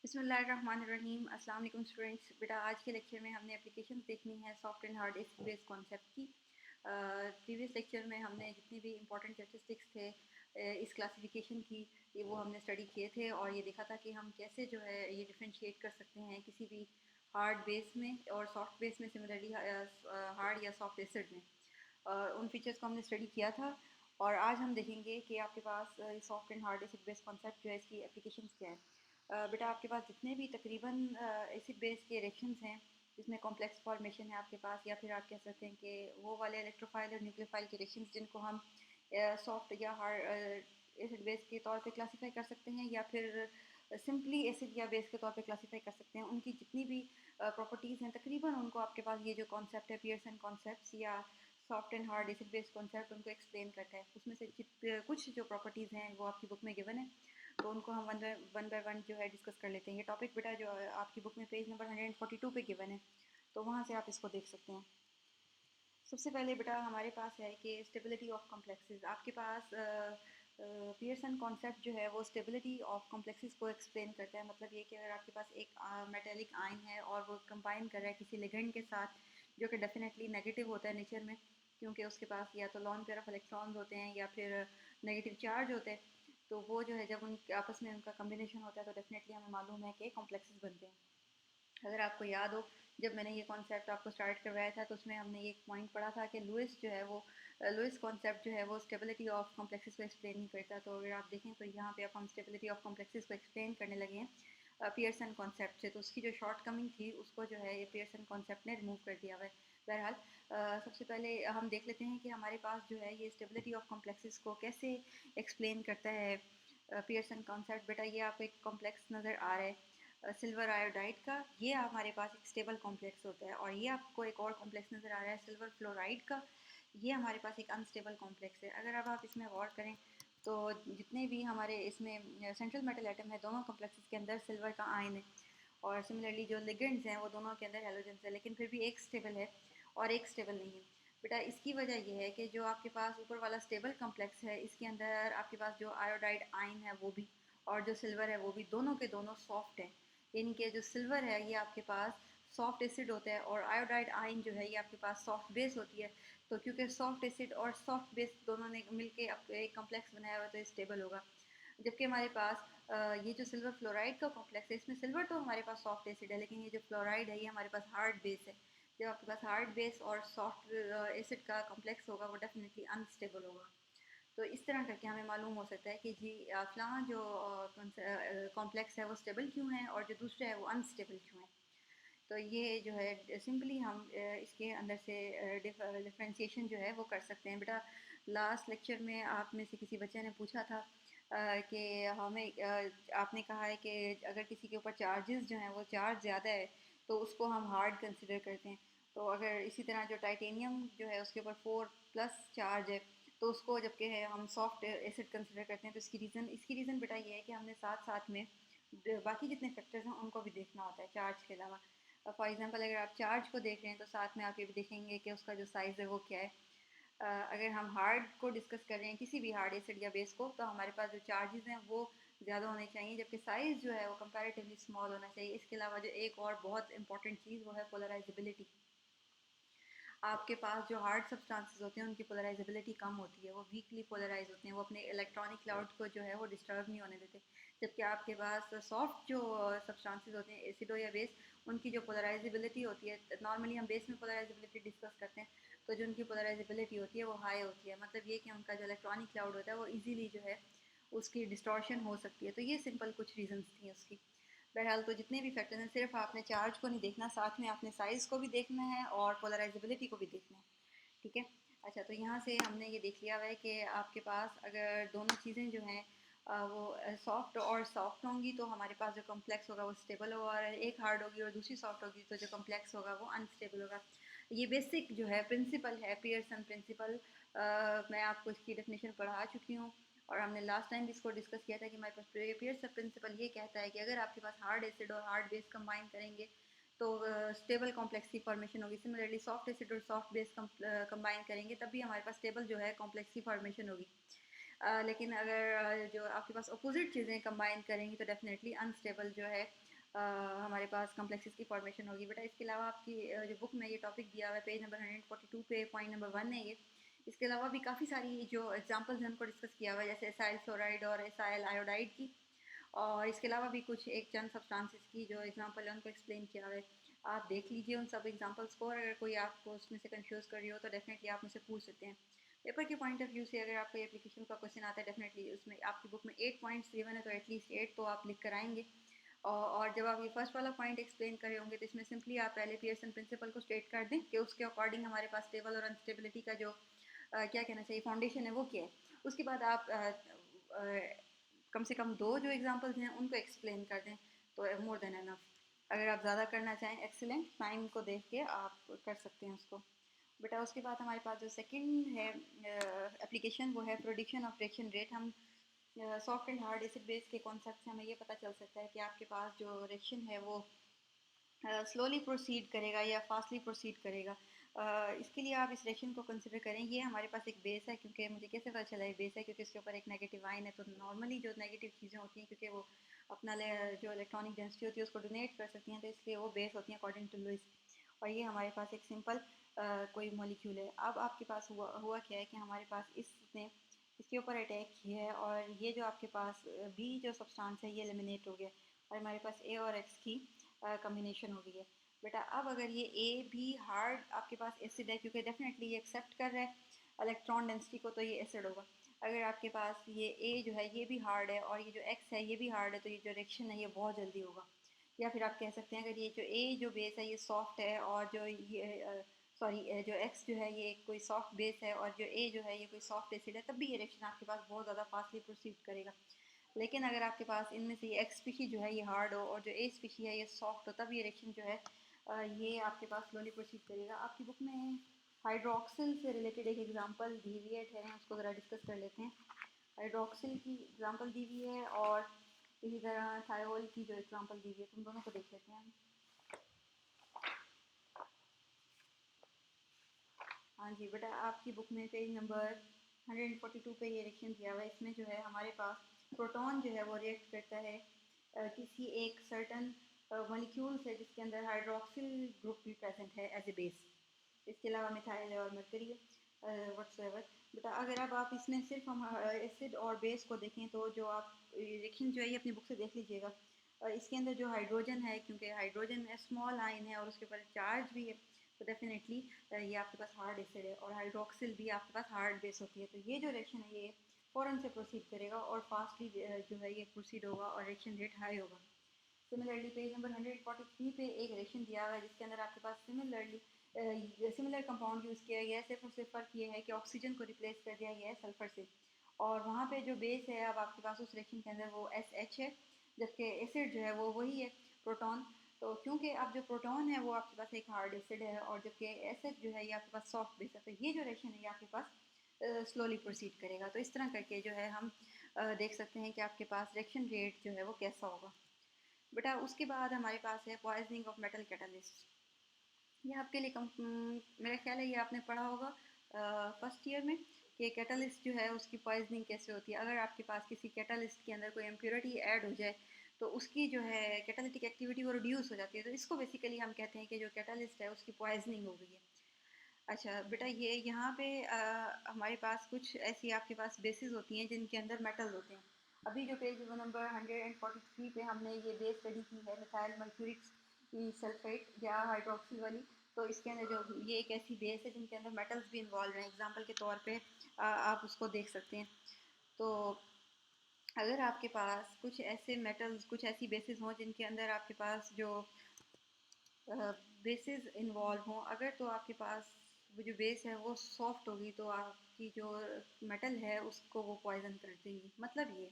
बिस्मिल्लाहिर्रहमानिर्रहीम। अस्सलाम वालेकुम स्टूडेंट्स। बेटा आज के लेक्चर में हमने एप्लीकेशन देखनी है soft and hard disk based concept की। प्रीवियस लेक्चर में हमने जितने भी इंपॉर्टेंट स्टैटिस्टिक्स थे इस क्लासिफिकेशन की ये वो हमने स्टडी किए थे और ये देखा था कि हम कैसे जो है ये डिफरेंशिएट कर सकते हैं किसी भी हार्ड बेस में और सॉफ्ट बेस में, सिमिलरली हार्ड या सॉफ्ट एसिड में। उन फीचर्स को हमने स्टडी किया था और आज हम देखेंगे कि आपके पास soft and hard acid based concept जो है इसकी एप्लीकेशंस क्या है। बेटा आपके पास जितने भी तकरीबन एसिड बेस के रिएक्शंस हैं जिसमें कॉम्प्लेक्स फॉर्मेशन है आपके पास, या फिर आप कह सकते हैं कि वो वाले इलेक्ट्रोफाइल और न्यूक्लियोफाइल के रिएक्शंस जिनको हम सॉफ्ट या हार्ड एसिड बेस के तौर पे क्लासीफाई कर सकते हैं या फिर सिंपली एसिड या बेस के तौर पे क्लासीफाई कर सकते हैं, उनकी जितनी भी प्रॉपर्टीज़ हैं तकरीबन उनको आपके पास ये जो कॉन्सेप्ट है पियर्सन कॉन्सेप्ट्स या soft and hard acid based concept उनको एक्सप्लेन करता है। उसमें से कुछ जो प्रॉपर्टीज़ हैं वो आपकी बुक में गिवन है, तो उनको हम वन बाय वन जो है डिस्कस कर लेते हैं। ये टॉपिक बेटा जो आपकी बुक में पेज नंबर 142 पे गिवन है, तो वहाँ से आप इसको देख सकते हैं। सबसे पहले बेटा हमारे पास है कि स्टेबिलिटी ऑफ कॉम्प्लेक्सेस। आपके पास पियर्सन कॉन्सेप्ट जो है वो स्टेबिलिटी ऑफ कॉम्प्लेक्सेस को एक्सप्लेन करता है। मतलब ये कि अगर आपके पास एक मेटेलिक आयन है और वो कंबाइन कर रहा है किसी लिगेंड के साथ जो कि डेफिनेटली नेगेटिव होता है नेचर में, क्योंकि उसके पास या तो लॉन पेयर ऑफ इलेक्ट्रॉन्स होते हैं या फिर नेगेटिव चार्ज होते हैं, तो वो जो है जब उन आपस में उनका कम्बिनेशन होता है तो डेफिनेटली हमें मालूम है कि कॉम्प्लेक्सेस बनते हैं। अगर आपको याद हो जब मैंने ये कॉन्सेप्ट आपको स्टार्ट करवाया था तो उसमें हमने एक पॉइंट पढ़ा था कि लुइस जो है वो लुइस कॉन्सेप्ट जो है वो स्टेबिलिटी ऑफ कॉम्प्लेक्सेस को एक्सप्लेन नहीं करता। तो अगर आप देखें तो यहाँ पे अब हम स्टेबिलिटी ऑफ कॉम्प्लेक्सेस को एक्सप्लेन करने लगे हैं पियर्सन कॉन्सेप्ट से, तो उसकी जो शॉर्ट कमिंग थी उसको जो है ये पियर्सन कॉन्सेप्ट ने रिमूव कर दिया हुआ है। बहरहाल सबसे पहले हम देख लेते हैं कि हमारे पास जो है ये स्टेबिलिटी ऑफ कॉम्प्लेक्सेस को कैसे एक्सप्लेन करता है पियर्सन कॉन्सेप्ट। बेटा ये आपको एक कॉम्प्लेक्स नज़र आ रहा है सिल्वर आयोडाइड का, ये हमारे पास एक स्टेबल कॉम्प्लेक्स होता है। और ये आपको एक और कॉम्प्लेक्स नज़र आ रहा है सिल्वर फ्लोराइड का, ये हमारे पास एक अनस्टेबल कॉम्प्लेक्स है। अगर अब आप इसमें गौर करें तो जितने भी हमारे इसमें सेंट्रल मेटल एटम है दोनों कॉम्प्लेक्सेस के अंदर सिल्वर का आयन है, और सिमिलरली जो लिगेंड्स हैं वो दोनों के अंदर हेलोजेंस है, लेकिन फिर भी एक स्टेबल है और एक स्टेबल नहीं है। बेटा इसकी वजह यह है कि जो आपके पास ऊपर वाला स्टेबल कॉम्प्लेक्स है इसके अंदर आपके पास जो आयोडाइड आयन है वो भी और जो सिल्वर है वो भी दोनों के दोनों सॉफ्ट है। यानी कि जो सिल्वर है ये आपके पास सॉफ्ट एसिड होता है और आयोडाइड आयन जो है ये आपके पास सॉफ्ट बेस होती है। तो क्योंकि सॉफ्ट एसिड और सॉफ्ट बेस दोनों ने मिलकर एक कॉम्प्लेक्स बनाया हुआ तो ये स्टेबल होगा। जबकि हमारे पास ये जो सिल्वर फ्लोराइड का कॉम्प्लेक्स है इसमें सिल्वर तो हमारे पास सॉफ्ट एसिड है, लेकिन ये जो फ्लोराइड है ये हमारे पास हार्ड बेस है। जब आपके पास हार्ड बेस और सॉफ्ट एसिड का कॉम्प्लेक्स होगा वो डेफिनेटली अनस्टेबल होगा। तो इस तरह करके हमें मालूम हो सकता है कि जी फलां जो कॉम्प्लेक्स है वो स्टेबल क्यों है और जो दूसरा है वो अनस्टेबल क्यों है। तो ये जो है सिंपली हम इसके अंदर से डिफ्रेंशिएशन जो है वो कर सकते हैं। बेटा लास्ट लेक्चर में आप में से किसी बच्चे ने पूछा था कि हमें आपने कहा है कि अगर किसी के ऊपर चार्जेस जो हैं वो चार्ज ज़्यादा है तो उसको हम हार्ड कंसिडर करते हैं। तो अगर इसी तरह जो टाइटेनियम जो है उसके ऊपर 4+ चार्ज है तो उसको जबकि है हम सॉफ्ट एसिड कंसिडर करते हैं। तो इसकी रीज़न बेटा ये है कि हमने साथ साथ में बाकी जितने फैक्टर्स हैं उनको भी देखना होता है चार्ज के अलावा। फॉर एग्जांपल अगर आप चार्ज को देख रहे हैं तो साथ में आप ये भी देखेंगे कि उसका जो साइज़ है वो क्या है। अगर हम हार्ड को डिस्कस कर रहे हैं किसी भी हार्ड एसिड या बेस को तो हमारे पास जो चार्जेस हैं वो ज़्यादा होने चाहिए, जबकि साइज़ जो है वो कंपैरेटिवली स्मॉल होना चाहिए। इसके अलावा जो एक और बहुत इंपॉर्टेंट चीज़ वो है पोलराइजेबिलिटी। आपके पास जो हार्ड सब्सटेंसेस होते हैं उनकी पोलराइजेबिलिटी कम होती है, वो वीकली पोलराइज होते हैं, वो अपने इलेक्ट्रॉनिक क्लाउड को जो है वो डिस्टर्ब नहीं होने देते। जबकि आपके पास सॉफ्ट जो सब्सटेंसेस होते हैं एसिड हो या बेस, उनकी जो पोलराइजेबिलिटी होती है, नॉर्मली हम बेस में पोलराइजेबिलिटी डिस्कस करते हैं तो जो उनकी पोलराइजेबिलिटी होती है वो हाई होती है। मतलब ये कि उनका जो इलेक्ट्रॉनिक क्लाउड होता है वो ईजीली जो है उसकी डिस्टॉर्शन हो सकती है। तो ये सिंपल कुछ रीजंस थी उसकी। बहरहाल तो जितने भी फैक्टर्स हैं सिर्फ आपने चार्ज को नहीं देखना, साथ में आपने साइज़ को भी देखना है और पोलराइजेबिलिटी को भी देखना है। ठीक है। अच्छा, तो यहाँ से हमने ये देख लिया हुआ है कि आपके पास अगर दोनों चीज़ें जो हैं वो सॉफ्ट और सॉफ्ट होंगी तो हमारे पास जो कॉम्प्लेक्स होगा वो स्टेबल होगा, और एक हार्ड होगी और दूसरी सॉफ्ट होगी तो जो कॉम्प्लेक्स होगा वो अनस्टेबल होगा। ये बेसिक जो है प्रिंसिपल है पियर्सन प्रिंसिपल। मैं आपको इसकी डेफिनेशन पढ़ा चुकी हूँ और हमने लास्ट टाइम भी इसको डिस्कस किया था कि हमारे पास पियर्सन प्रिंसिपल ये कहता है कि अगर आपके पास हार्ड एसिड और हार्ड बेस कंबाइन करेंगे तो स्टेबल कॉम्प्लेक्स की फॉर्मेशन होगी। सिमिलरली सॉफ्ट एसिड और सॉफ्ट बेस कंबाइन करेंगे तब भी हमारे पास स्टेबल जो है कॉम्प्लेक्स की फॉर्मेशन होगी। लेकिन अगर जो आपके पास अपोजिट चीज़ें कंबाइन करेंगी तो डेफिनेटली अनस्टेबल जो है हमारे पास कम्प्लेक्सेस की फॉर्मेशन होगी। बेटा इसके अलावा आपकी जो बुक में ये टॉपिक दिया हुआ है पेज नंबर 142 पे पॉइंट नंबर 1 है ये। इसके अलावा भी काफ़ी सारी जो एग्जांपल्स हैं उनको डिस्कस किया हुआ है, जैसे एसाइल फ्लोराइड और एसाइल आयोडाइड की, और इसके अलावा भी कुछ एक चंद सब्सटेंसेस की जो एग्जांपल है उनको एक्सप्लेन किया हुआ है। आप देख लीजिए उन सब एग्जांपल्स को, और अगर कोई आपको उसमें से कंफ्यूज कर रही हो तो डेफिनेटली आप मुझसे पूछ सकते हैं। पेपर के पॉइंट ऑफ व्यू से अगर आपको एप्लीकेशन का क्वेश्चन आता है, डेफिनेटली उसमें आपकी बुक में 8 पॉइंट्स गिवन है, तो एटलीस्ट 8 तो आप लिख कर आएंगे। और जब आप ये फर्स्ट वाला पॉइंट एक्सप्लेन कर रहे होंगे तो इसमें सिंपली आप पहले पियर्सन प्रिंसिपल को स्टेट कर दें कि उसके अकॉर्डिंग हमारे पास स्टेबल और अनस्टेबिलिटी का जो क्या कहना चाहिए फाउंडेशन है वो क्या है। उसके बाद आप कम से कम 2 जो एग्जांपल्स हैं उनको एक्सप्लेन कर दें तो मोर देन एनफ। अगर आप ज़्यादा करना चाहें एक्सीलेंट, टाइम को देख के आप कर सकते हैं उसको। बेटा उसके बाद हमारे पास जो सेकंड है एप्लीकेशन वो है प्रोडिक्शन ऑफ रिएक्शन रेट। हम soft and hard acid base के कॉन्सेप्ट से हमें ये पता चल सकता है कि आपके पास जो रिएक्शन है वो स्लोली प्रोसीड करेगा या फास्टली प्रोसीड करेगा। इसके लिए आप इस रिएक्शन को कंसिडर करें। ये हमारे पास एक बेस है, क्योंकि मुझे कैसे पता चला है बेस है, क्योंकि इसके ऊपर एक नेगेटिव आयन है। तो नॉर्मली जो नेगेटिव चीज़ें होती हैं, क्योंकि वो अपना जो इलेक्ट्रॉनिक डेंसिटी होती है उसको डोनेट कर सकती हैं, तो इसलिए वो बेस होती हैं अकॉर्डिंग टू लुइस। और ये हमारे पास एक सिंपल कोई मॉलिक्यूल है। अब आपके पास हुआ क्या है कि हमारे पास इसने इसके ऊपर अटैक किया है, और ये जो आपके पास बी जो सब्सटेंस है ये एलिमिनेट हो गया, और हमारे पास ए और एक्स की कम्बिनेशन हो गई है। बेटा अब अगर ये ए भी हार्ड आपके पास एसिड है, क्योंकि डेफिनेटली ये एक्सेप्ट कर रहा है इलेक्ट्रॉन डेंसिटी को, तो ये एसिड होगा। अगर आपके पास ये ए जो है ये भी हार्ड है और ये जो एक्स है ये भी हार्ड है, तो ये जो रिएक्शन है ये बहुत जल्दी होगा। या फिर आप कह सकते हैं अगर ये जो ए जो बेस है ये सॉफ्ट है, और जो ये सॉरी जो एक्स जो है ये कोई सॉफ्ट बेस है, और जो ए जो है ये कोई सॉफ्ट एसिड है, तब भी ये रिएक्शन आपके पास बहुत ज़्यादा फास्टली प्रोसीड करेगा। लेकिन अगर आपके पास इनमें से ये एक्स स्पीशी जो है ये हार्ड हो और जो ए स्पीशी है ये सॉफ्ट हो, तब ये रिएक्शन जो है ये आपके पास स्लोली प्रोसीड करेगा। आपकी बुक में हाइड्रोक्सिल से रिलेटेड एक एग्जांपल दी हुई है, उसको ज़रा डिस्कस कर लेते हैं। हाइड्रोक्सिल की एग्जांपल दी हुई है और इसी तरह थायोल की जो एग्जांपल दी हुई है, तुम दोनों को देख लेते हैं। हाँ जी बेटा, आपकी बुक में पेज नंबर 142 पे ये रिएक्शन दिया हुआ है। इसमें जो है हमारे पास प्रोटॉन जो है वो रिएक्ट करता है किसी एक सर्टन मॉलिक्यूल से जिसके अंदर हाइड्रोक्सिल ग्रुप भी प्रेजेंट है एज ए बेस। इसके अलावा मिथाइल है और मरकरी है व्हाट्सएवर। बेटा अगर अब आप इसमें सिर्फ हम एसिड और बेस को देखें, तो जो आप रिएक्शन जो है ये अपनी बुक से देख लीजिएगा। इसके अंदर जो हाइड्रोजन है, क्योंकि हाइड्रोजन स्मॉल आयन है और उसके ऊपर चार्ज भी है, तो डेफिनेटली ये आपके पास हार्ड एसिड है। और हाइड्रोक्सिल भी आपके पास हार्ड बेस होती है, तो ये जो रिएक्शन है ये फ़ौरन से प्रोसीड करेगा और फास्टली जो है ये प्रोसीड होगा और रिएक्शन रेट हाई होगा। सिमिलरली पेज नंबर 143 पे एक रिएक्शन दिया हुआ है जिसके अंदर आपके पास सिमिलर कंपाउंड यूज़ किया गया है। सिर्फ और सिर्फ फ़र्क ये है कि ऑक्सीजन को रिप्लेस कर दिया गया है सल्फर से, और वहाँ पे जो बेस है अब आपके पास उस रिएक्शन के अंदर वो SH है, जबकि एसिड जो है वो वही है प्रोटॉन। तो क्योंकि अब जो प्रोटॉन है वो आपके पास एक हार्ड एसिड है, और जबकि एसिड जो है ये आपके पास सॉफ्ट बेस है, तो ये जो रिएक्शन है ये आपके पास स्लोली प्रोसीड करेगा। तो इस तरह करके जो है हम देख सकते हैं कि आपके पास रिएक्शन रेट जो है वो कैसा होगा। बेटा उसके बाद हमारे पास है पॉइजनिंग ऑफ मेटल कैटलिस्ट। ये आपके लिए मेरा ख्याल है ये आपने पढ़ा होगा फर्स्ट ईयर में कि कैटलिस्ट जो है उसकी पॉइजनिंग कैसे होती है। अगर आपके पास किसी कैटलिस्ट के अंदर कोई इम्प्योरिटी ऐड हो जाए तो उसकी जो है कैटालिटिक एक्टिविटी वो रिड्यूस हो जाती है, तो इसको बेसिकली हम कहते हैं कि जो कैटलिस्ट है उसकी पॉइजनिंग हो गई है। अच्छा बेटा ये यहाँ पे हमारे पास कुछ ऐसी आपके पास बेसिस होती हैं जिनके अंदर मेटल्स होते हैं। अभी जो पेज नंबर 143 पे हमने ये बेस स्टडी की है मिथाइल मर्क्यूरिक सल्फेट या हाइड्रोक्सिल वाली, तो इसके अंदर जो ये एक ऐसी बेस है जिनके अंदर मेटल्स भी इन्वॉल्व हैं। एग्जांपल के तौर पे आप उसको देख सकते हैं। तो अगर आपके पास कुछ ऐसे मेटल्स कुछ ऐसी बेसिस हों जिनके अंदर आपके पास जो बेसिस इन्वॉल्व हों, अगर तो आपके पास वो जो बेस है वो सॉफ्ट होगी तो आपकी जो मेटल है उसको वो पॉइजन कर देंगी। मतलब ये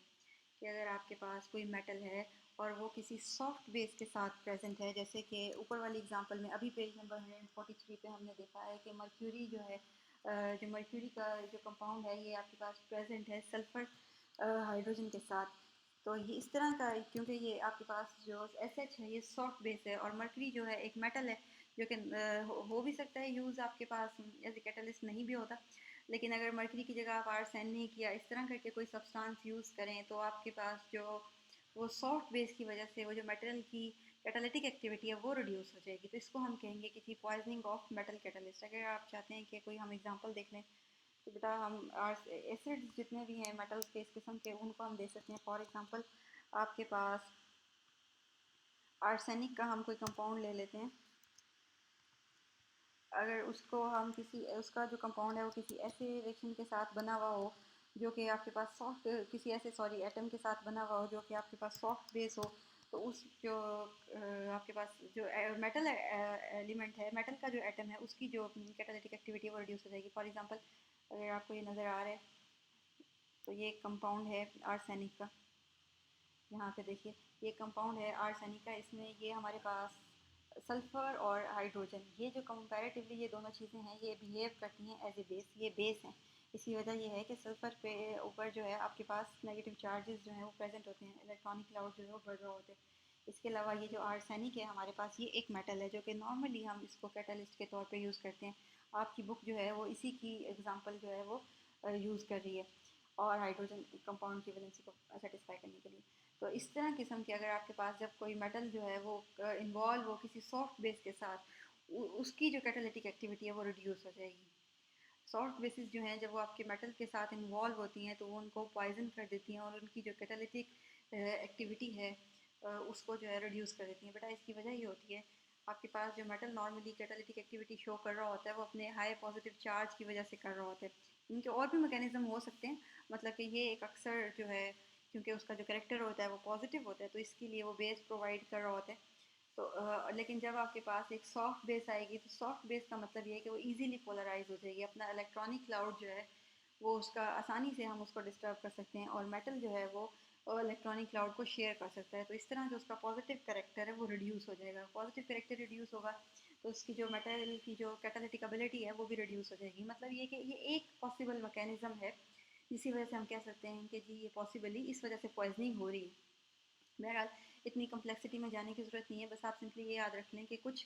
कि अगर आपके पास कोई मेटल है और वो किसी सॉफ्ट बेस के साथ प्रेजेंट है, जैसे कि ऊपर वाली एग्जांपल में अभी पेज नंबर 143 पे हमने देखा है कि मर्क्यूरी जो है जो मर्क्यूरी का जो कंपाउंड है ये आपके पास प्रेजेंट है सल्फर हाइड्रोजन के साथ। तो ये इस तरह का, क्योंकि ये आपके पास जो SH है ये सॉफ्ट बेस है और मर्करी जो है एक मेटल है जो कि हो भी सकता है यूज़ आपके पास एज ए कैटलिस्ट, नहीं भी होता। लेकिन अगर मर्करी की जगह आप आर्सेनिक या इस तरह करके कोई सब्सटेंस यूज़ करें तो आपके पास जो वो सॉफ्ट बेस की वजह से वो जो मेटल की कैटालिटिक एक्टिविटी है वो रिड्यूस हो जाएगी। तो इसको हम कहेंगे कि पॉइजनिंग ऑफ मेटल कैटलिस्ट। अगर आप चाहते हैं कि कोई हम एग्जांपल देख लें तो बेटा हम एसिड्स जितने भी हैं मेटल्स के इस किस्म के उनको हम दे सकते हैं। फॉर एग्जांपल आपके पास आर्सेनिक का हम कोई कंपाउंड ले लेते हैं। अगर उसको हम किसी उसका जो कंपाउंड है वो किसी ऐसे रिएक्शन के साथ बना हुआ हो जो कि आपके पास सॉफ्ट किसी ऐसे एटम के साथ बना हुआ हो जो कि आपके पास सॉफ्ट बेस हो, तो उस जो आपके पास जो मेटल एलिमेंट है, मेटल का जो एटम है उसकी जो कैटालिटिक एक्टिविटी है वो रिड्यूस हो जाएगी। फॉर एग्जांपल अगर आपको ये नज़र आ रहा है तो ये एक कंपाउंड है आर्सेनिक का। यहाँ पे देखिए ये कंपाउंड है आर्सेनिक का, इसमें ये हमारे पास सल्फ़र और हाइड्रोजन, ये जो कंपैरेटिवली ये दोनों चीज़ें हैं ये बिहेव करती हैं एज ए बेस, ये बेस हैं। इसकी वजह ये है कि सल्फ़र पे ऊपर जो है आपके पास नेगेटिव चार्जेस जो हैं वो प्रेजेंट होते हैं, इलेक्ट्रॉनिक क्लाउड जो है वो बढ़ रहा होते हैं। इसके अलावा ये जो आर्सेनिक है हमारे पास ये एक मेटल है जो कि नॉर्मली हम इसको कैटलिस्ट के तौर पे यूज़ करते हैं। आपकी बुक जो है वो इसी की एग्जांपल जो है वो यूज़ कर रही है और हाइड्रोजन कंपाउंड की वैलेंसी को सेटिस्फाई करने के लिए। तो इस तरह किस्म के अगर आपके पास जब कोई मेटल जो है वो इन्वॉल्व हो किसी सॉफ्ट बेस के साथ, उसकी जो कैटालिटिक एक्टिविटी है वो रिड्यूस हो जाएगी। सॉफ्ट बेसिस जो हैं जब वो आपके मेटल के साथ इन्वॉल्व होती हैं तो वो उनको पॉइजन कर देती हैं और उनकी जो कैटालिटिक एक्टिविटी है उसको जो है रिड्यूस कर देती हैं। बेटा इसकी वजह ये होती है आपके पास जो metal normally catalytic activity show कर रहा होता है वो अपने हाई पॉजिटिव चार्ज की वजह से कर रहा होता है। इनके और भी मैकेनिज्म हो सकते हैं, मतलब कि ये एक अक्सर जो है क्योंकि उसका जो करेक्टर होता है वो पॉजिटिव होता है तो इसके लिए वो बेस प्रोवाइड कर रहा होता है। तो लेकिन जब आपके पास एक सॉफ्ट बेस आएगी तो सॉफ्ट बेस का मतलब ये है कि वो इजीली पोलराइज हो जाएगी, अपना इलेक्ट्रॉनिक क्लाउड जो है वो उसका आसानी से हम उसको डिस्टर्ब कर सकते हैं और मेटल जो है वो इलेक्ट्रॉनिक क्लाउड को शेयर कर सकता है। तो इस तरह जो उसका पॉजिटिव करेक्टर है वो रिड्यूस हो जाएगा। पॉजिटिव करेक्टर रिड्यूस होगा तो उसकी जो मेटल की जो कैटालिटिक एबिलिटी है वो भी रिड्यूस हो जाएगी। मतलब ये कि ये एक पॉसिबल मैकेनिज्म है जिसकी वजह से हम कह सकते हैं कि जी ये पॉसिबली इस वजह से पॉइजनिंग हो रही है। बहरहाल इतनी कम्प्लेक्सिटी में जाने की ज़रूरत नहीं है, बस आप सिंपली ये याद रख लें कि कुछ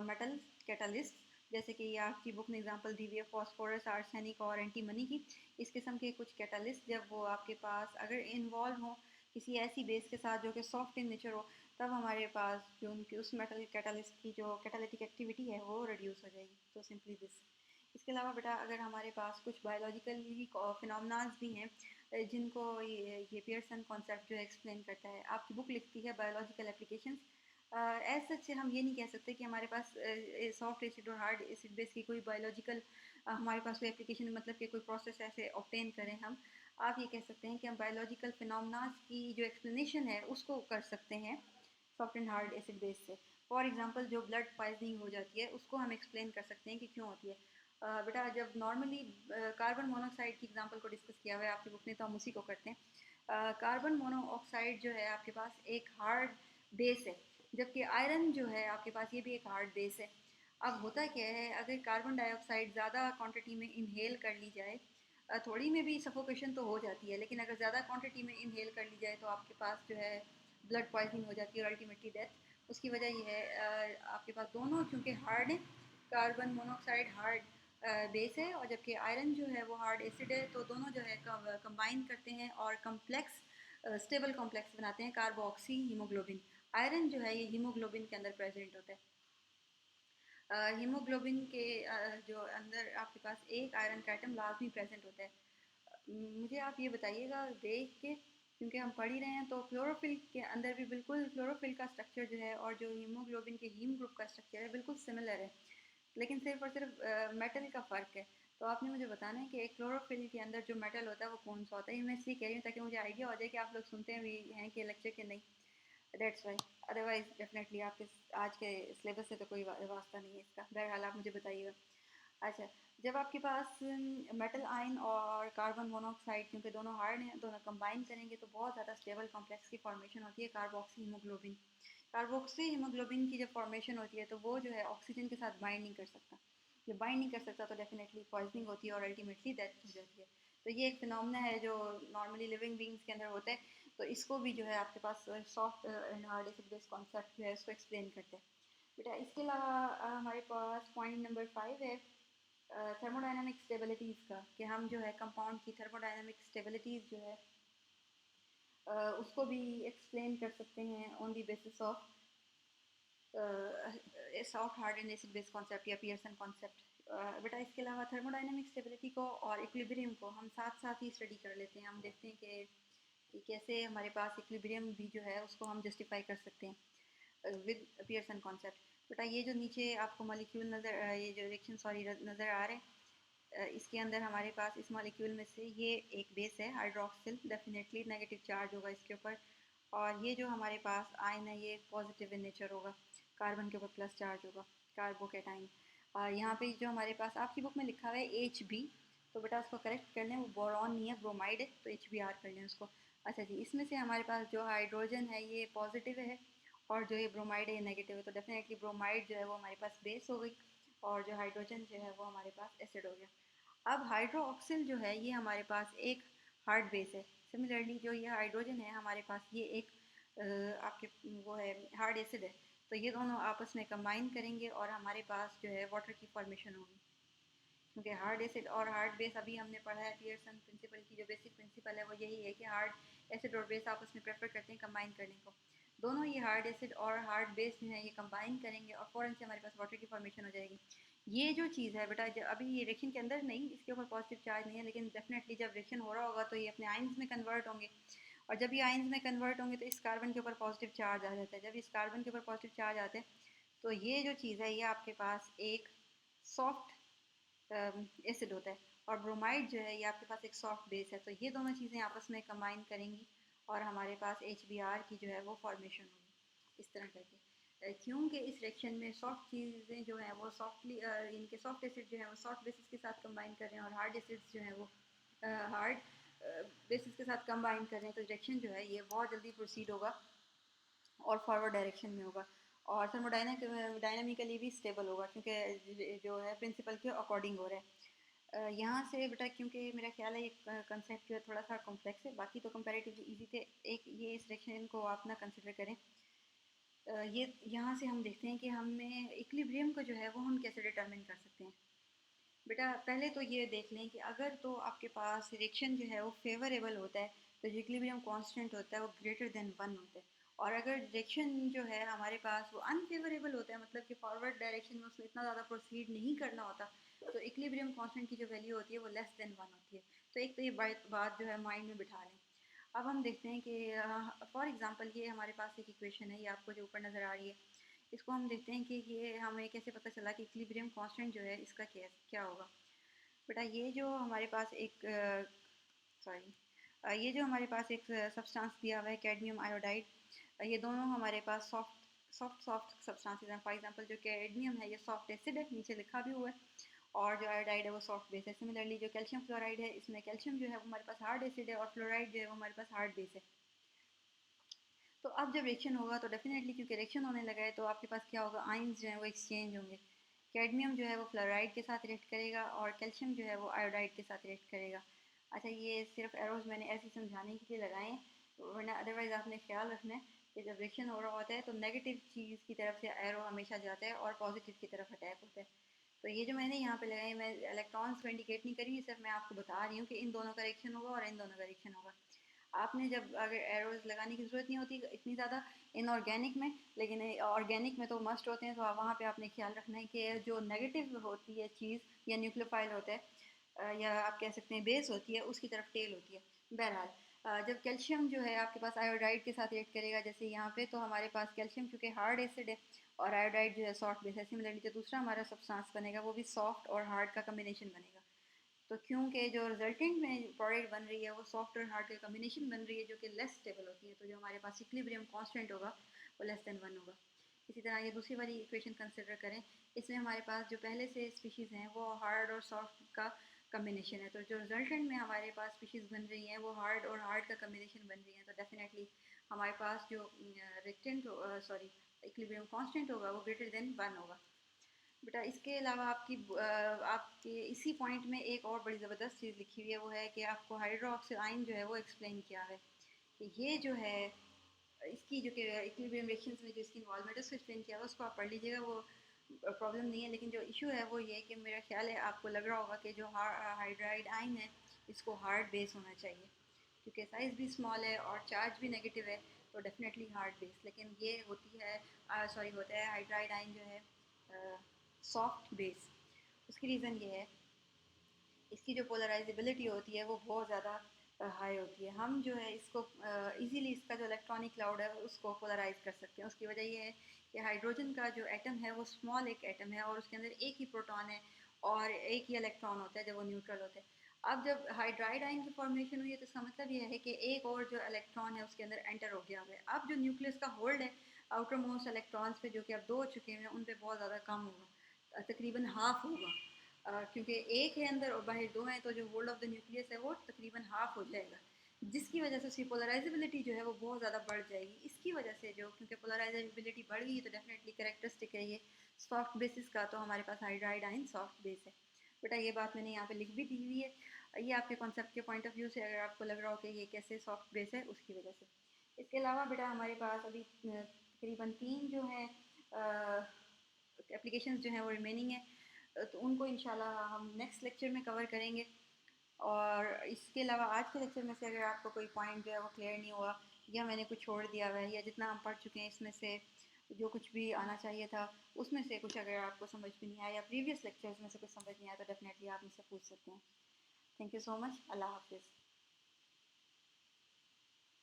मेटल कैटलिस्ट जैसे कि ये आपकी बुक ने एग्जांपल दी हुई है फॉस्फोरस, आर्सेनिक और एंटीमनी की, इस किस्म के कुछ कैटलिस्ट जब वो आपके पास अगर इन्वॉल्व हो किसी ऐसी बेस के साथ जो कि सॉफ्ट इन नेचर हो, तब हमारे पास जो उनकी उस मेटल कैटलिस्ट की जो कैटालिटिक एक्टिविटी है वो रिड्यूस हो जाएगी। तो सिंपली दिस। इसके अलावा बेटा अगर हमारे पास कुछ बायोलॉजिकली फिनोमनाज भी हैं जिनको ये पियर्सन कॉन्सेप्ट जो है एक्सप्लेन करता है। आपकी बुक लिखती है बायोलॉजिकल एप्लीकेशंस। एज सच हम ये नहीं कह सकते कि हमारे पास सॉफ्ट एसिड और हार्ड एसिड बेस की कोई बायोलॉजिकल हमारे पास कोई एप्लीकेशन मतलब कि कोई प्रोसेस ऐसे ऑब्टेन करें हम। आप ये कह सकते हैं कि हम बायोलॉजिकल फिनोमनाज की जो एक्सप्लेनेशन है उसको कर सकते हैं soft and hard acid base से। फॉर एग्जांपल जो ब्लड पॉइजनिंग हो जाती है उसको हम एक्सप्लेन कर सकते हैं कि क्यों होती है। बेटा जब नॉर्मली कार्बन मोनोऑक्साइड की एग्जांपल को डिस्कस किया हुआ है आपकी बुक ने तो हम उसी को करते हैं। कार्बन मोनोऑक्साइड जो है आपके पास एक हार्ड बेस है, जबकि आयरन जो है आपके पास ये भी एक हार्ड बेस है। अब होता क्या है अगर कार्बन डाइऑक्साइड ज़्यादा क्वांटिटी में इनहेल कर ली जाए, थोड़ी में भी सफोकेशन तो हो जाती है, लेकिन अगर ज़्यादा क्वांटिटी में इनहेल कर ली जाए तो आपके पास जो है ब्लड पॉइजनिंग हो जाती है और अल्टीमेटली डेथ। उसकी वजह ये है आपके पास दोनों क्योंकि हार्ड है, कार्बन मोनोऑक्साइड हार्ड बेस है और जबकि आयरन जो है वो हार्ड एसिड है, तो दोनों जो है कंबाइन करते हैं और कम्प्लेक्स स्टेबल कॉम्प्लेक्स बनाते हैं कार्बोक्सी हीमोग्लोबिन। आयरन जो है ये हीमोग्लोबिन के अंदर प्रेजेंट होता है। हीमोग्लोबिन के जो अंदर आपके पास एक आयरन का एटम लाजमी प्रेजेंट होता है। मुझे आप ये बताइएगा देख के, क्योंकि हम पढ़ ही रहे हैं, तो क्लोरोफिल के अंदर भी बिल्कुल क्लोरोफिल का स्ट्रक्चर जो है और जो हीमोग्लोबिन के हीम ग्रुप का स्ट्रक्चर है बिल्कुल सिमिलर है, लेकिन सिर्फ और सिर्फ मेटल का फ़र्क है। तो आपने मुझे बताना है कि एक क्लोरोफिल के अंदर जो मेटल होता है वो कौन सा होता है। ये मैं इसलिए कह रही हूँ ताकि मुझे आइडिया हो जाए कि आप लोग सुनते भी हैं कि लेक्चर के नहीं। दैट्स वाई, अदरवाइज डेफिनेटली आपके आज के सिलेबस से तो कोई वास्ता नहीं है इसका। बहरहाल आप मुझे बताइएगा। अच्छा, जब आपके पास मेटल आयन और कार्बन मोनोऑक्साइड क्योंकि दोनों हार्ड हैं दोनों कंबाइन करेंगे तो बहुत ज़्यादा स्टेबल कॉम्प्लेक्स की फॉर्मेशन होती है कार्बोक्सी हीमोग्लोबिन। कार्बोक्सी हीमोग्लोबिन की जब फॉर्मेशन होती है तो वो जो है ऑक्सीजन के साथ बाइंड नहीं कर सकता। जब बाइंड नहीं कर सकता तो डेफिनेटली पॉइजनिंग होती है और अल्टीमेटली डेथ हो जाती है। तो ये एक फिनोमेना है जो नॉर्मली लिविंग बींग्स के अंदर होता है। तो इसको भी जो है आपके पास soft and hard acid base concept जो है इसको एक्सप्लेन करते हैं। बेटा इसके अलावा हमारे पास पॉइंट नंबर 5 है थर्मोडाइनमिक स्टेबिलिटीज़ का, कि हम जो है कंपाउंड की थर्मोडाइनमिक स्टेबिलिटीज़ जो है उसको भी एक्सप्लेन कर सकते हैं on the basis of soft hard and acid base concept या पियर्सन कॉन्सेप्ट। बेटा इसके अलावा थर्मोडाइनमिक स्टेबिलिटी को और इक्विलिब्रियम को हम साथ साथ ही स्टडी कर लेते हैं। हम देखते हैं कि कैसे हमारे पास इक्विलिब्रियम भी जो है उसको हम जस्टिफाई कर सकते हैं विद पियर्सन कॉन्सेप्ट। बेटा ये जो नीचे आपको मॉलिक्यूल नज़र ये जो रिएक्शन सॉरी नज़र आ रहे हैं, इसके अंदर हमारे पास इस मॉलिक्यूल में से ये एक बेस है हाइड्रोक्सिल, डेफिनेटली नेगेटिव चार्ज होगा इसके ऊपर। और ये जो हमारे पास आयन है ये पॉजिटिव इन नेचर होगा, कार्बन के ऊपर प्लस चार्ज होगा, कार्बोकेटाइन। यहाँ पे जो हमारे पास आपकी बुक में लिखा हुआ है HB, तो बेटा उसको करेक्ट कर लें, वो बोरॉन नहीं है, ब्रोमाइड है, तो HBr कर लें उसको। अच्छा जी, इसमें से हमारे पास जो हाइड्रोजन है ये पॉजिटिव है और जो ये ब्रोमाइड है ये नेगेटिव है, तो डेफिनेटली ब्रोमाइड जो है वो हमारे पास बेस हो गई और जो हाइड्रोजन जो है वो हमारे पास एसिड हो गया। अब हाइड्रोक्सिल जो है ये हमारे पास एक हार्ड बेस है। सिमिलरली जो ये हाइड्रोजन है हमारे पास ये एक आपके वो है हार्ड एसिड है। तो ये दोनों आपस में कंबाइन करेंगे और हमारे पास जो है वाटर की फॉर्मेशन होगी। क्योंकि हार्ड एसिड और हार्ड बेस अभी हमने पढ़ा है पियर्सन प्रिंसिपल की जो बेसिक प्रिंसिपल है वो यही है कि हार्ड एसिड और बेस आपस में प्रेफर करते हैं कंबाइन करने को। दोनों ये हार्ड एसिड और हार्ड बेस जो है ये कंबाइन करेंगे और फ़ौरन से हमारे पास वाटर की फॉर्मेशन हो जाएगी। ये जो चीज़ है बेटा अभी ये रिएक्शन के अंदर नहीं, इसके ऊपर पॉजिटिव चार्ज नहीं है, लेकिन डेफिनेटली जब रिएक्शन हो रहा होगा तो ये अपने आइंस में कन्वर्ट होंगे और जब ये आइंस में कन्वर्ट होंगे तो इस कार्बन के ऊपर पॉजिटिव चार्ज आ जाता है। जब इस कार्बन के ऊपर पॉजिटिव चार्ज आते हैं तो ये जो चीज़ है ये आपके पास एक सॉफ्ट एसिड होता है और ब्रोमाइड जो है ये आपके पास एक सॉफ्ट बेस है। तो ये दोनों चीज़ें आपस में कंबाइन करेंगी और हमारे पास HBr की जो है वो फॉर्मेशन होगी इस तरह करके। क्योंकि इस रिएक्शन में सॉफ्ट चीज़ें जो हैं वो सॉफ्टली इनके सॉफ्ट एसिड जो है वो सॉफ्ट बेसिस के साथ कंबाइन कर रहे हैं और हार्ड एसिड्स जो हैं वो हार्ड बेसिस के साथ कंबाइन कर रहे हैं, तो रिएक्शन जो है ये बहुत जल्दी प्रोसीड होगा और फॉरवर्ड डायरेक्शन में होगा और थर्मोडायनामिकली भी स्टेबल होगा क्योंकि जो है प्रिंसिपल के अकॉर्डिंग हो रहा है। यहाँ से बेटा क्योंकि मेरा ख्याल है ये कंसेप्ट जो है थोड़ा सा कॉम्प्लेक्स है, बाकी तो कंपैरेटिवली इजी थे। एक ये इस रिएक्शन को आप ना कंसिडर करें। ये यहाँ से हम देखते हैं कि हमें इक्विलिब्रियम को जो है वो हम कैसे डिटरमिन कर सकते हैं। बेटा पहले तो ये देख लें कि अगर तो आपके पास रिएक्शन जो है वो फेवरेबल होता है तो जो इक्विलिब्रियम कांस्टेंट होता है वो ग्रेटर देन 1 होता है। और अगर रिएक्शन जो है हमारे पास वो अनफेवरेबल होता है, मतलब कि फॉरवर्ड डायरेक्शन में उसमें इतना ज़्यादा प्रोसीड नहीं करना होता, तो इक्विलिब्रियम कांस्टेंट की जो वैल्यू होती है वो लेस देन 1 होती है। तो एक तो ये बात जो है माइंड में बिठा लें। अब हम देखते हैं कि फॉर एग्जांपल ये हमारे पास एक इक्वेशन है, ये आपको जो ऊपर नज़र आ रही है, इसको हम देखते हैं कि ये हमें कैसे पता चला कि इक्विलिब्रियम कांस्टेंट जो है इसका क्या होगा। बेटा ये जो हमारे पास एक ये जो हमारे पास एक सब्सटेंस दिया हुआ है कैडमियम आयोडाइड, ये दोनों हमारे पास सॉफ्ट सब्सटेंसेस हैं। फॉर एग्जांपल जो कैडमियम है ये सॉफ्ट एसिड है, नीचे लिखा भी हुआ है, और जो आयोडाइड है वो सॉफ्ट बेस है। सिमिलरली जो कैल्शियम फ्लोराइड है, इसमें कैल्शियम जो है वो हमारे पास हार्ड एसिड है और फ्लोराइड जो है वो हमारे पास हार्ड बेस है। तो अब जब रिएक्शन होगा तो डेफिनेटली क्योंकि रिएक्शन होने लगा है तो आपके पास क्या होगा, आयंस जो है वो एक्सचेंज होंगे। कैडमियम जो है वो फ्लोराइड के साथ रिएक्ट करेगा और कैल्शियम जो है वो आयोडाइड के साथ रिएक्ट करेगा। अच्छा ये सिर्फ एरोज मैंने ऐसे समझाने के लिए लगाए हैं, वरना अदरवाइज़ आपने ख्याल रखना है कि जब रिएक्शन हो रहा होता है तो नेगेटिव चीज़ की तरफ से एरो हमेशा जाता है और पॉजिटिव की तरफ अटैक होता है। तो ये जो मैंने यहाँ पे लगाए, मैं इलेक्ट्रॉन्स को इंडिकेट नहीं करी, सिर्फ मैं आपको बता रही हूँ कि इन दोनों का रिएक्शन होगा और इन दोनों का रिएक्शन होगा। आपने जब अगर एरोज लगाने की ज़रूरत नहीं होती इतनी ज़्यादा इनऑर्गेनिक में, लेकिन ऑर्गेनिक में तो मस्ट होते हैं, तो वहाँ पे आपने ख्याल रखना है कि जो नेगेटिव होती है चीज़ या न्यूक्लियोफाइल होता है या आप कह सकते हैं बेस होती है, उसकी तरफ टेल होती है। बहरहाल जब कैल्शियम जो है आपके पास आयोडाइड के साथ रिएक्ट करेगा, जैसे यहाँ पे तो हमारे पास कैल्शियम चूँकि हार्ड एसिड है और आयोडाइड जो है सॉफ्ट बेस है, सिमिलरली जो दूसरा हमारा सब्सटेंस बनेगा वो भी सॉफ्ट और हार्ड का कम्बिनेशन बनेगा। तो क्योंकि जो रिजल्टेंट में प्रोडक्ट बन रही है वो सॉफ्ट और हार्ड का कम्बिनेशन बन रही है जो कि लेस स्टेबल होती है, तो जो हमारे पास इक्विलिब्रियम कांस्टेंट होगा वो लेस देन 1 होगा। इसी तरह ये दूसरी वाली इक्वेशन कंसिडर करें, इसमें हमारे पास जो पहले से स्पीशीज़ हैं वो हार्ड और सॉफ्ट का कम्बिनेशन है, तो जो रिजल्टेंट में हमारे पास स्पीशीज़ बन रही हैं वो हार्ड और हार्ड का कम्बिनेशन बन रही हैं, तो डेफिनेटली हमारे पास जो रिएक्टेंट इक्विलिब्रियम कांस्टेंट होगा वो ग्रेटर देन 1 होगा। बेटा इसके अलावा आपके इसी पॉइंट में एक और बड़ी ज़बरदस्त चीज़ लिखी हुई है, वो है कि आपको हाइड्रोक्सिल आयन जो है वो एक्सप्लेन किया है कि ये जो है इसकी जो कि इक्विलिब्रियम रिएक्शंस में जो इसकी इन्वॉल्वमेंट है उसको एक्सप्लेन किया हुआ, उसको आप पढ़ लीजिएगा, वो प्रॉब्लम नहीं है। लेकिन जो इशू है वो ये है कि मेरा ख्याल है आपको लग रहा होगा कि जो हाइड्राइड आयन है इसको हार्ड बेस होना चाहिए, क्योंकि साइज़ भी स्मॉल है और चार्ज भी नेगेटिव है, तो डेफिनेटली हार्ड बेस। लेकिन ये होती है होता है हाइड्राइड आयन जो है सॉफ्ट बेस। उसकी रीज़न ये है, इसकी जो पोलराइजेबिलिटी होती है वो बहुत ज़्यादा हाई होती है। हम जो है इसको इजीली इसका जो इलेक्ट्रॉनिक क्लाउड है उसको पोलराइज कर सकते हैं। उसकी वजह ये है कि हाइड्रोजन का जो एटम है वो स्मॉल एक एटम है और उसके अंदर एक ही प्रोटॉन है और एक ही इलेक्ट्रॉन होता है जब वो न्यूट्रल होता है। अब जब हाइड्राइड आयन की फॉर्मेशन हुई है तो इसका मतलब ये है कि एक और जो इलेक्ट्रॉन है उसके अंदर एंटर हो गया हुआ है। अब जो न्यूक्लियस का होल्ड है आउटर मोस्ट इलेक्ट्रॉन्स पे, जो कि अब 2 हो चुके हैं, उन पे बहुत ज़्यादा कम होगा, तकरीबन हाफ होगा। क्योंकि एक है अंदर और बाहर 2 हैं, तो जो होल्ड ऑफ द न्यूक्लियस है वो तकरीबन हाफ हो जाएगा, जिसकी वजह से उसकी पोलराइजेबिलिटी जो है वो बहुत ज़्यादा बढ़ जाएगी। इसकी वजह से जो, क्योंकि पोलराइजेबिलिटी बढ़ गई तो डेफिनेटली करेक्टरिस्टिक है ये सॉफ्ट बेसिस का, तो हमारे पास हाइड्राइड आयन सॉफ्ट बेस है। बेटा ये बात मैंने यहाँ पे लिख भी दी हुई है, ये आपके कॉन्सेप्ट के पॉइंट ऑफ व्यू से अगर आपको लग रहा हो कि ये कैसे सॉफ्ट बेस है, उसकी वजह से। इसके अलावा बेटा हमारे पास अभी तकरीबन 3 जो है एप्लीकेशंस जो हैं वो रिमेनिंग है, तो उनको इंशाल्लाह हम नेक्स्ट लेक्चर में कवर करेंगे। और इसके अलावा आज के लेक्चर में से अगर आपको कोई पॉइंट जो है वो क्लियर नहीं हुआ या मैंने कुछ छोड़ दिया हुआ है या जितना हम पढ़ चुके हैं इसमें से जो कुछ भी आना चाहिए था उसमें से कुछ अगर आपको समझ में नहीं आया या प्रीवियस लेक्चर्स में से कुछ समझ नहीं आया, तो डेफिनेटली आप मुझसे पूछ सकते हैं। Thank you so much. अल्लाह हाफिज़।